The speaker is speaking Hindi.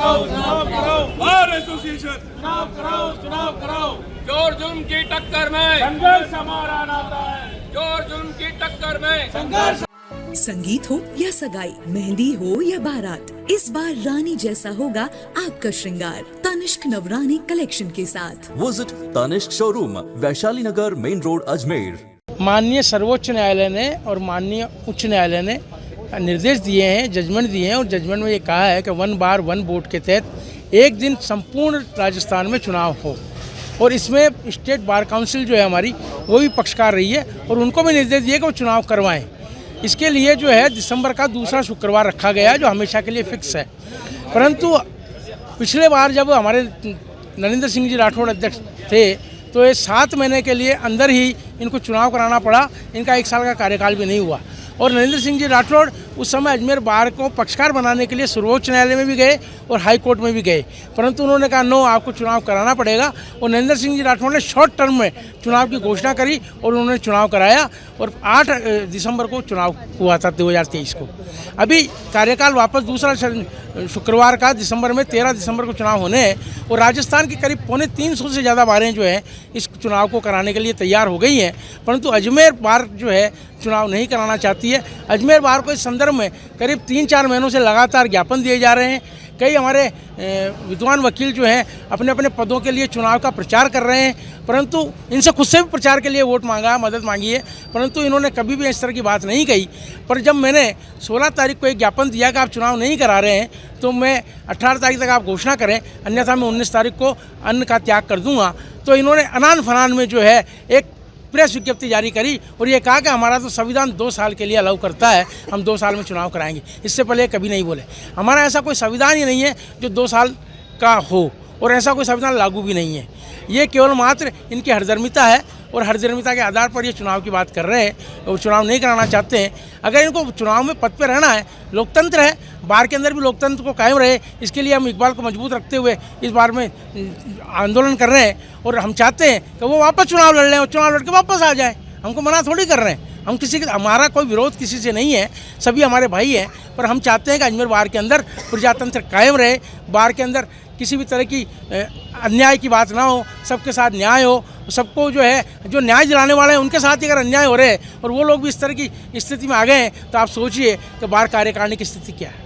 कराओ बार एसोसिएशन चुनाव कराओ। जोर जुल्म की टक्कर में संघर्ष हमारा नाता है। जोर जुल्म की टक्कर में संघर्ष। संगीत हो या सगाई, मेहंदी हो या बारात, इस बार रानी जैसा होगा आपका श्रृंगार तनिष्क नवरानी कलेक्शन के साथ। विजिट तनिष्क शोरूम, वैशाली नगर, मेन रोड, अजमेर। माननीय सर्वोच्च न्यायालय ने और माननीय उच्च न्यायालय ने निर्देश दिए हैं, जजमेंट दिए हैं और जजमेंट में ये कहा है कि 1 बार 1 वोट के तहत एक दिन संपूर्ण राजस्थान में चुनाव हो और इसमें स्टेट बार काउंसिल जो है हमारी वो भी पक्षकार रही है और उनको भी निर्देश दिए कि वो चुनाव करवाएं। इसके लिए जो है दिसंबर का दूसरा शुक्रवार रखा गया है जो हमेशा के लिए फिक्स है। परंतु पिछले बार जब हमारे नरेंद्र सिंह जी राठौड़ अध्यक्ष थे तो ये 7 महीने के लिए अंदर ही इनको चुनाव कराना पड़ा। इनका 1 साल का कार्यकाल भी नहीं हुआ और नरेंद्र सिंह जी राठौड़ उस समय अजमेर बार को पक्षकार बनाने के लिए सर्वोच्च न्यायालय में भी गए और हाई कोर्ट में भी गए, परंतु उन्होंने कहा नो, आपको चुनाव कराना पड़ेगा। और नरेंद्र सिंह जी राठौड़ ने शॉर्ट टर्म में चुनाव की घोषणा करी और उन्होंने चुनाव कराया और 8 दिसंबर को चुनाव हुआ था 2023 को। अभी कार्यकाल वापस दूसरा शुक्रवार का दिसंबर में 13 दिसंबर को चुनाव होने हैं और राजस्थान की करीब 350 से ज़्यादा बारें जो हैं इस चुनाव को कराने के लिए तैयार हो गई हैं, परंतु अजमेर बार जो है चुनाव नहीं कराना चाहती है। अजमेर बार को इस संदर्भ में करीब 3-4 महीनों से लगातार ज्ञापन दिए जा रहे हैं। कई हमारे विद्वान वकील जो हैं अपने अपने पदों के लिए चुनाव का प्रचार कर रहे हैं, परंतु इनसे खुद से भी प्रचार के लिए वोट मांगा, मदद मांगी है, परंतु इन्होंने कभी भी इस तरह की बात नहीं कही। पर जब मैंने 16 तारीख को एक ज्ञापन दिया कि आप चुनाव नहीं करा रहे हैं तो मैं 18 तारीख तक आप घोषणा करें, अन्यथा मैं 19 तारीख को अन्न का त्याग कर दूंगा, तो इन्होंने अनान फनान में जो है एक प्रेस विज्ञप्ति जारी करी और ये कहा कि हमारा तो संविधान 2 साल के लिए अलाउ करता है, हम 2 साल में चुनाव कराएंगे। इससे पहले कभी नहीं बोले। हमारा ऐसा कोई संविधान ही नहीं है जो 2 साल का हो और ऐसा कोई संविधान लागू भी नहीं है। ये केवल मात्र इनकी हरदर्मिता है और हरदर्मिता के आधार पर ये चुनाव की बात कर रहे हैं और चुनाव नहीं कराना चाहते हैं। अगर इनको चुनाव में पद पर रहना है, लोकतंत्र है, बार के अंदर भी लोकतंत्र को कायम रहे, इसके लिए हम इकबाल को मजबूत रखते हुए इस बार में आंदोलन कर रहे हैं और हम चाहते हैं कि वो वापस चुनाव लड़ लें और चुनाव लड़ के वापस आ जाएं। हमको मना थोड़ी कर रहे हैं, हम हमारा कोई विरोध किसी से नहीं है, सभी हमारे भाई हैं, पर हम चाहते हैं कि अजमेर बार के अंदर प्रजातंत्र कायम रहे, बार के अंदर किसी भी तरह की अन्याय की बात ना हो, सबके साथ न्याय हो, सबको जो है जो न्याय दिलाने वाले हैं उनके साथ ही अगर अन्याय हो रहे हैं और वो लोग भी इस तरह की स्थिति में आ गए हैं तो आप सोचिए कि बार कार्यकारिणी की स्थिति क्या है।